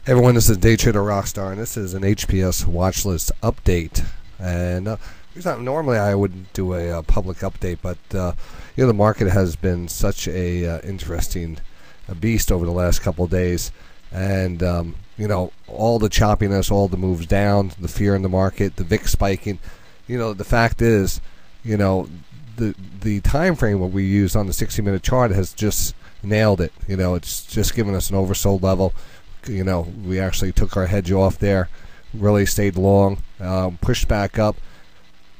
Hey everyone, this is DayTraderRockStar, and this is an HPS watch list update. And normally I wouldn't do a public update, but the market has been such a interesting beast over the last couple of days, and all the choppiness, all the moves down, the fear in the market, the VIX spiking. The fact is, the time frame what we use on the 60-minute chart has just nailed it. It's just given us an oversold level. We actually took our hedge off there, really stayed long, pushed back up,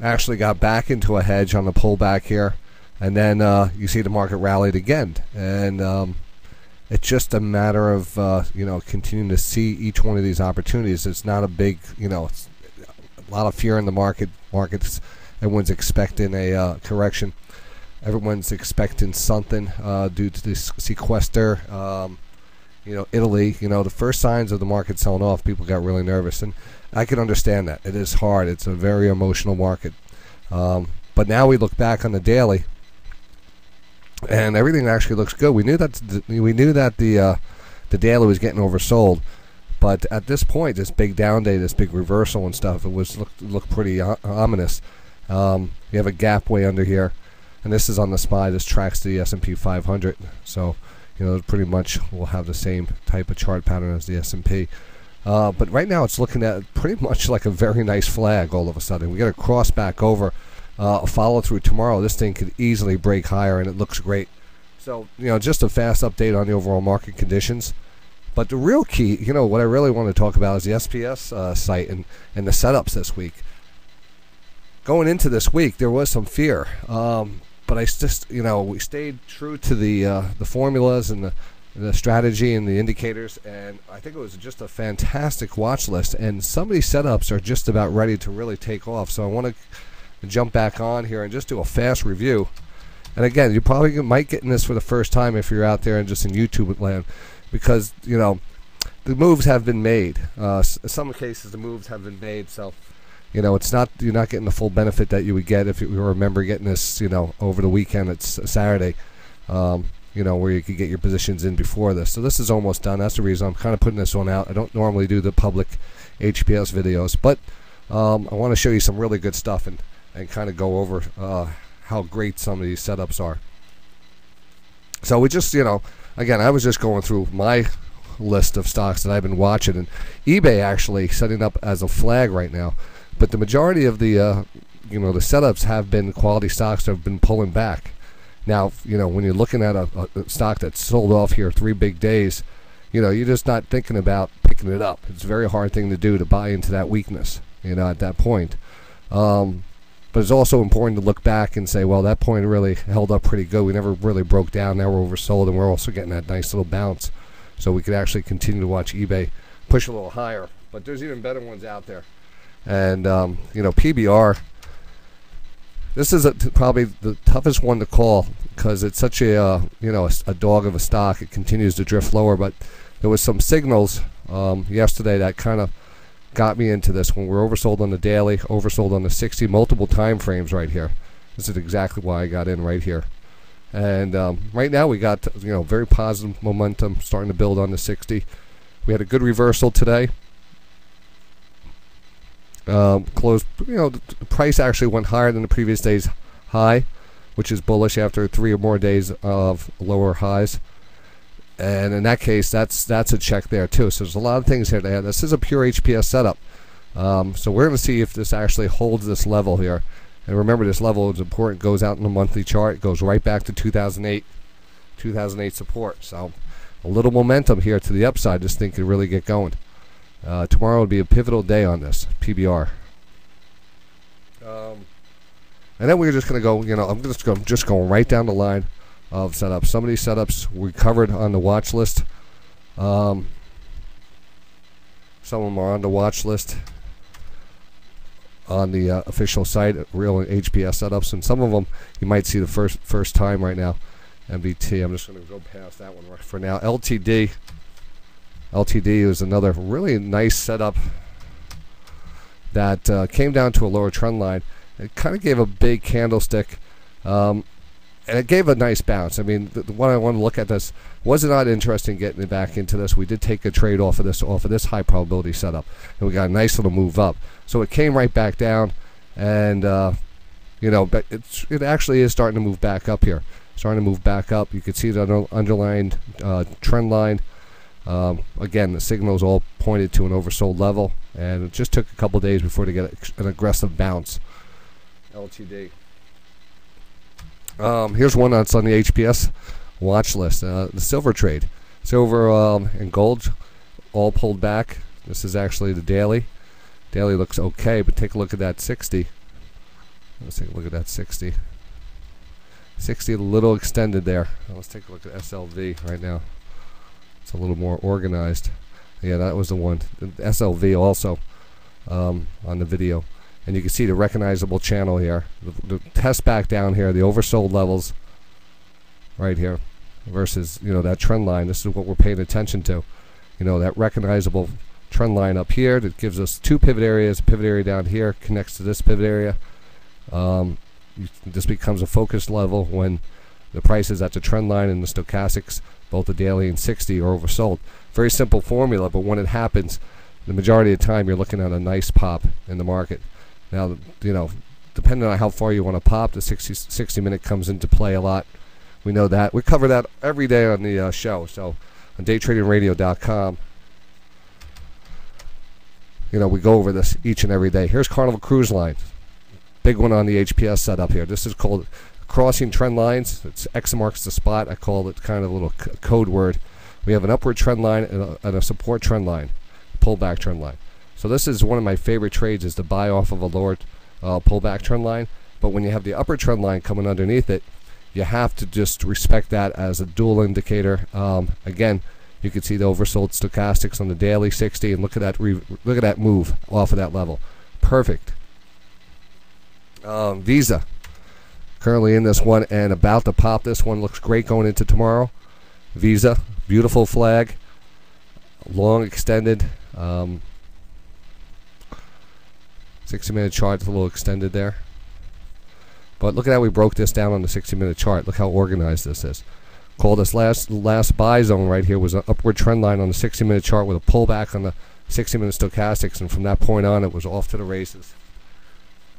actually got back into a hedge on the pullback here, and then you see the market rallied again. And it's just a matter of continuing to see each one of these opportunities. It's not a big, it's a lot of fear in the market. Everyone's expecting a correction. Everyone's expecting something due to this sequester. Italy, the first signs of the market selling off, people got really nervous, and I can understand that. It is hard. It's a very emotional market. But now we look back on the daily, and everything actually looks good. We knew that the daily was getting oversold, but at this point, this big down day, this big reversal and stuff, it looked pretty ominous. You have a gap way under here, and this is on the SPY. This tracks the S&P 500, so pretty much will have the same type of chart pattern as the S&P. But right now it's looking at pretty much like a very nice flag all of a sudden. We got to cross back over, a follow through tomorrow. This thing could easily break higher, and it looks great. So, just a fast update on the overall market conditions. But the real key, what I really want to talk about is the SPS site and the setups this week. Going into this week, there was some fear. But I just, we stayed true to the formulas and the strategy and the indicators, and I think it was just a fantastic watch list. And some of these setups are just about ready to really take off. So I want to jump back on here and just do a fast review. And again, you probably might get in this for the first time if you're out there and just in YouTube land, because the moves have been made. In some cases, the moves have been made. So. It's not, you're not getting the full benefit that you would get if you remember getting this, over the weekend. It's a Saturday, where you could get your positions in before this. So this is almost done. That's the reason I'm kind of putting this one out. I don't normally do the public HPS videos, but I want to show you some really good stuff and kind of go over how great some of these setups are. So we just, again, I was just going through my list of stocks that I've been watching, and eBay actually setting up as a flag right now. But the majority of the the setups have been quality stocks that have been pulling back. Now, when you're looking at a stock that's sold off here 3 big days, you're just not thinking about picking it up. It's a very hard thing to do, to buy into that weakness, at that point. But it's also important to look back and say, well, that point really held up pretty good. We never really broke down. Now we're oversold, and we're also getting that nice little bounce. So we could actually continue to watch eBay push a little higher. But there's even better ones out there. And PBR, this is probably the toughest one to call, because it's such a a dog of a stock. It continues to drift lower, but there was some signals yesterday that kind of got me into this one. We're oversold on the daily, oversold on the 60, multiple time frames right here. This is exactly why I got in right here. And right now we got very positive momentum starting to build on the 60. We had a good reversal today. Closed, the price actually went higher than the previous day's high, which is bullish after 3 or more days of lower highs. And in that case, that's a check there too. So there's a lot of things here to add. This is a pure HPS setup. So we're going to see if this actually holds this level here. And remember, this level is important. It goes out in the monthly chart. It goes right back to 2008 support. So a little momentum here to the upside. This thing could really get going. Tomorrow would be a pivotal day on this PBR. And then we're just going to go, I'm just going right down the line of setups. Some of these setups we covered on the watch list. Some of them are on the watch list on the official site, real HPS setups, and some of them you might see the first time right now. MBT, I'm just going to go past that one for now. LTD is another really nice setup that came down to a lower trend line. It kind of gave a big candlestick, and it gave a nice bounce. I mean, the one I want to look at this, was it not interesting getting back into this? We did take a trade off of this high probability setup, and we got a nice little move up. So it came right back down, and you know, but it actually is starting to move back up here. Starting to move back up. You can see the underlying trend line. Again, the signals all pointed to an oversold level, and it just took a couple days before to get an aggressive bounce. LTD. Here's one that's on the HPS watch list. The silver trade. Silver and gold all pulled back. This is actually the daily. Daily looks okay, but take a look at that 60. Let's take a look at that 60. 60 a little extended there. Let's take a look at SLV right now. It's a little more organized. Yeah, that was the one. The SLV also on the video. And you can see the recognizable channel here. The test back down here, the oversold levels right here versus, you know, that trend line. This is what we're paying attention to. You know, that recognizable trend line up here that gives us two pivot areas. A pivot area down here connects to this pivot area. This becomes a focus level when the prices at the trend line and the stochastics, both the daily and 60, are oversold. Very simple formula, but when it happens, the majority of the time you're looking at a nice pop in the market. Now, you know, depending on how far you want to pop, the 60 minute comes into play a lot. We know that. We cover that every day on the show. So on DayTraderRockStar.com, you know, we go over this each and every day. Here's Carnival Cruise Line. Big one on the HPS setup here. This is called crossing trend lines. It's X marks the spot. I call it kind of a little code word. We have an upward trend line and a support trend line, pullback trend line. So this is one of my favorite trades, is to buy off of a lower pullback trend line. But when you have the upper trend line coming underneath it, you have to just respect that as a dual indicator. Again, you can see the oversold stochastics on the daily 60, and look at that move off of that level. Perfect. Visa currently in this one and about to pop. This one looks great going into tomorrow. Visa, beautiful flag, long extended. 60-minute chart is a little extended there. But look at how we broke this down on the 60-minute chart. Look how organized this is. Call this last buy zone right here was an upward trend line on the 60-minute chart with a pullback on the 60-minute stochastics, and from that point on it was off to the races.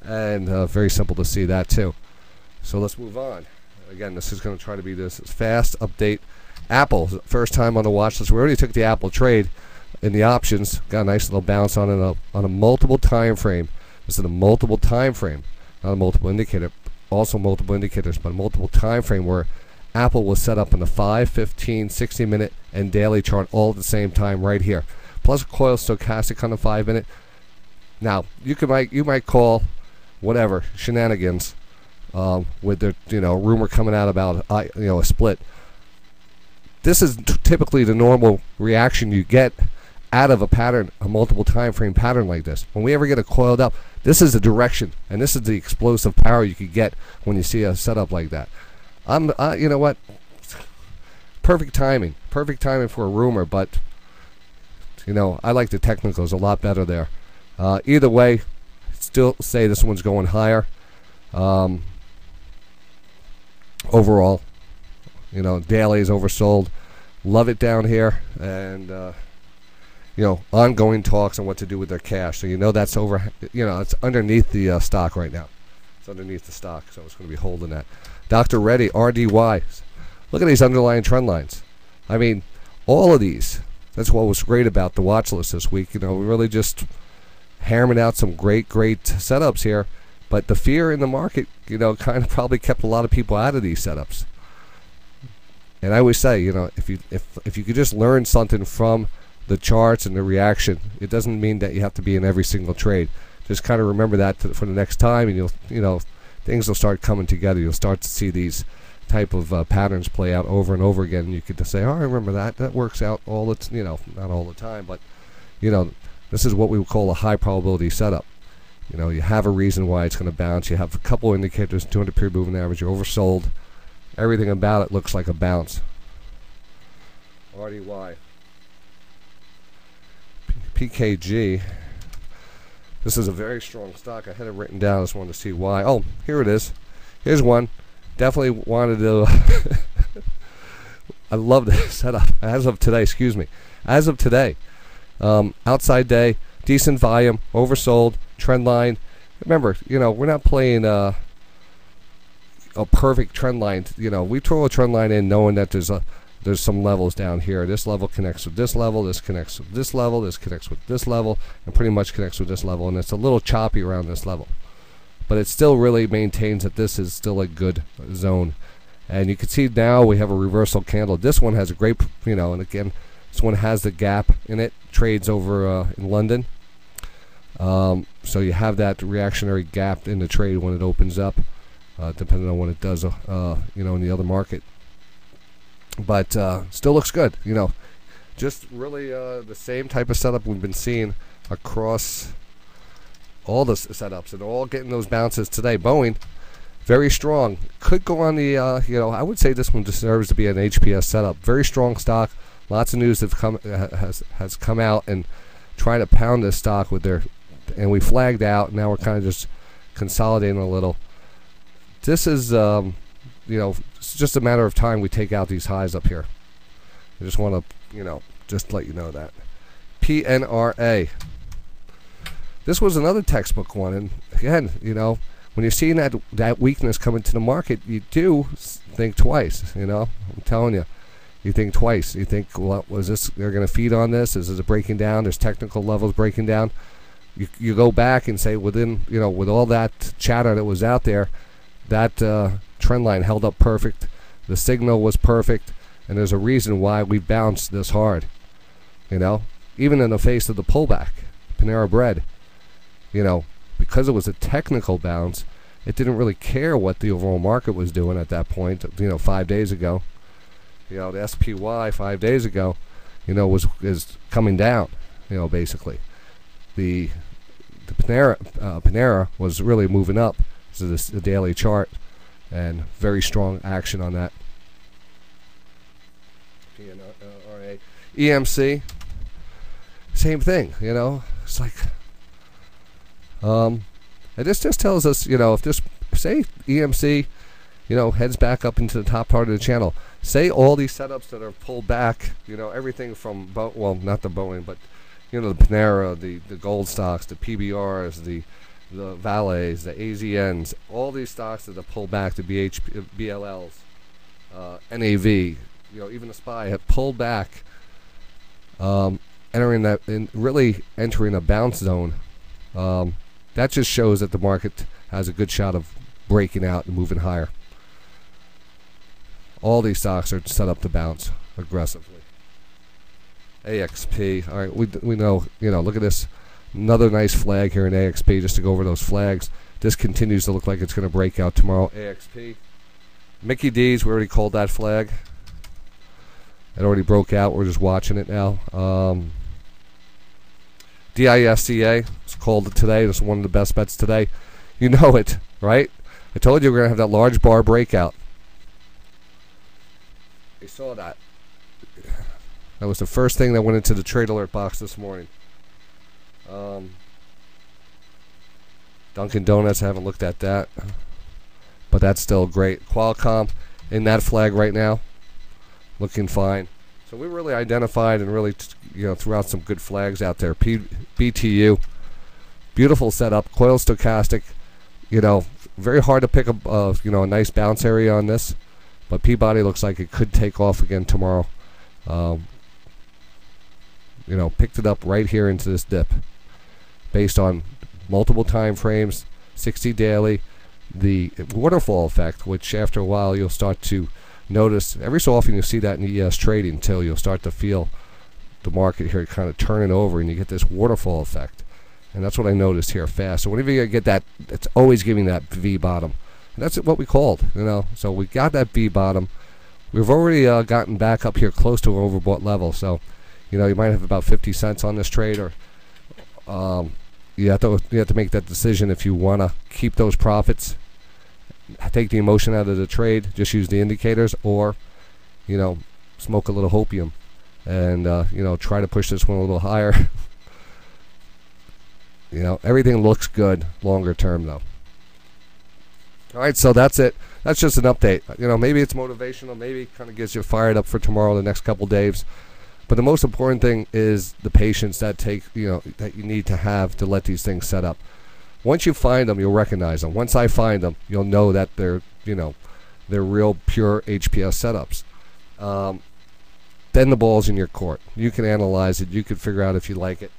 And very simple to see that too. So let's move on. Again, this is going to try to be this fast update. Apple, first time on the watch list. We already took the Apple trade in the options. Got a nice little bounce on it on a multiple time frame. This is a multiple time frame, not a multiple indicator. Also multiple indicators, but a multiple time frame where Apple was set up in the 5, 15, 60-minute, and daily chart all at the same time right here. Plus a coil stochastic on the 5-minute. Now you might call whatever shenanigans with the rumor coming out about a split. This is typically the normal reaction you get out of a pattern, a multiple time frame pattern like this. When we ever get a coiled up, this is the direction, and this is the explosive power you could get when you see a setup like that. You know what? Perfect timing for a rumor, but I like the technicals a lot better there. Either way, still say this one's going higher. Overall, daily is oversold. Love it down here, and ongoing talks on what to do with their cash. So that's over. It's underneath the stock right now. It's underneath the stock, so it's going to be holding that. Dr. Reddy, RDY. Look at these underlying trend lines. I mean, all of these. That's what was great about the watch list this week. We really just hammering out some great setups here. But the fear in the market, kind of probably kept a lot of people out of these setups. And I always say, if you could just learn something from the charts and the reaction, it doesn't mean that you have to be in every single trade. Just kind of remember that for the next time, and things will start coming together. You'll start to see these type of patterns play out over and over again. And you could just say, "Oh, I remember that. That works out all the not all the time, but this is what we would call a high probability setup." You have a reason why it's going to bounce. You have a couple indicators, 200 period moving average. You're oversold. Everything about it looks like a bounce. RDY. PKG. This is a very strong stock. I had it written down. I just wanted to see why. Oh, here it is. Here's one. definitely wanted to. I love this setup as of today. Excuse me. As of today, outside day, decent volume, oversold, trend line. Remember, we're not playing a perfect trend line. We throw a trend line in knowing that there's some levels down here. This level connects with this level, this connects with this level, this connects with this level, and pretty much connects with this level. And it's a little choppy around this level. But it still really maintains that this is still a good zone. And you can see now we have a reversal candle. This one has a great, and again, this one has the gap in it, trades over in London. So you have that reactionary gap in the trade when it opens up, depending on what it does, in the other market. But still looks good, just really the same type of setup we've been seeing across all the setups, and all getting those bounces today. Boeing, very strong. Could go on the, I would say this one deserves to be an HPS setup. Very strong stock. Lots of news has come out and trying to pound this stock with and we flagged out. Now we're kind of just consolidating a little. This is, it's just a matter of time we take out these highs up here. I just want to, just let you know that. PNRA. This was another textbook one, and again, when you're seeing that weakness come into the market, you do think twice. I'm telling you, you think twice. You think, well, was this? They're going to feed on this? Is it breaking down? There's technical levels breaking down. You go back and say, with all that chatter that was out there, that trend line held up perfect. The signal was perfect, and there's a reason why we bounced this hard. Even in the face of the pullback, Panera Bread. Because it was a technical bounce, it didn't really care what the overall market was doing at that point. 5 days ago, the SPY 5 days ago, is coming down. Basically, the Panera was really moving up. So this the daily chart, and very strong action on that. PNRA, EMC, same thing. It's like. And this just tells us, if this, say EMC, heads back up into the top part of the channel. Say all these setups that are pulled back, everything from, not the Boeing, but, the Panera, the gold stocks, the PBRs, the Valets, the AZNs, all these stocks that have pulled back, the BLLs, NAV, even the SPY have pulled back, entering a bounce zone. That just shows that the market has a good shot of breaking out and moving higher. All these stocks are set up to bounce aggressively. AXP, all right, we know, look at this. Another nice flag here in AXP, just to go over those flags. This continues to look like it's going to break out tomorrow. AXP. Mickey D's, we already called that flag. It already broke out. We're just watching it now. DISCA, it's called it today. It's one of the best bets today. You know it, right? I told you we're going to have that large bar breakout. You saw that. That was the first thing that went into the trade alert box this morning. Dunkin' Donuts, I haven't looked at that. But that's still great. Qualcomm in that flag right now. Looking fine. So we really identified and really, threw out some good flags out there. BTU, beautiful setup. Coil stochastic, very hard to pick up, a nice bounce area on this. But Peabody looks like it could take off again tomorrow. Picked it up right here into this dip, based on multiple time frames, 60 daily, the waterfall effect, which after a while you'll start to notice. Every so often you'll see that in ES trading until you'll start to feel the market here kind of turning over, and you get this waterfall effect. And that's what I noticed here fast. So whenever you get that, it's always giving that V bottom. And that's what we called, So we got that V bottom. We've already gotten back up here close to an overbought level. So, you might have about 50 cents on this trade, or you have to make that decision if you want to keep those profits, take the emotion out of the trade, just use the indicators, or smoke a little hopium and try to push this one a little higher. Everything looks good longer term though. All right, so that's it. that's just an update. You know, maybe it's motivational, maybe it kind of gets you fired up for tomorrow, the next couple days. But the most important thing is the patience that that you need to have to let these things set up. Once you find them, you'll recognize them. Once I find them, you'll know that they're real pure HPS setups. Then the ball's in your court. You can analyze it. You can figure out if you like it.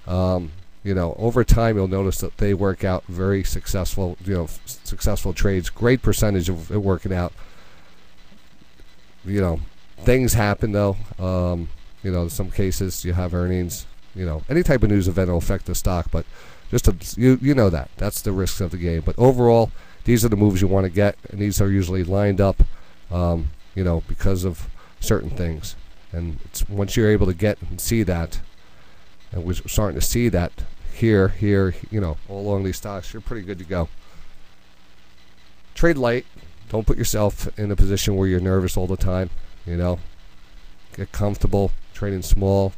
Over time, you'll notice that they work out very successful. Successful trades. Great percentage of it working out. Things happen though. In some cases you have earnings. Any type of news event will affect the stock, but you know that's the risks of the game. But overall, these are the moves you want to get, and these are usually lined up, because of certain things. And once you're able to get and see that, and we're starting to see that here, all along these stocks, you're pretty good to go. Trade light. Don't put yourself in a position where you're nervous all the time. Get comfortable trading small.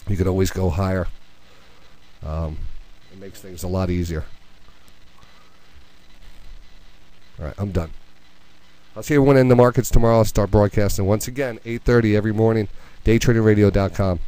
You could always go higher. It makes things a lot easier. All right, I'm done. I'll see everyone in the markets tomorrow. I'll start broadcasting once again, 8:30 every morning, daytraderradio.com.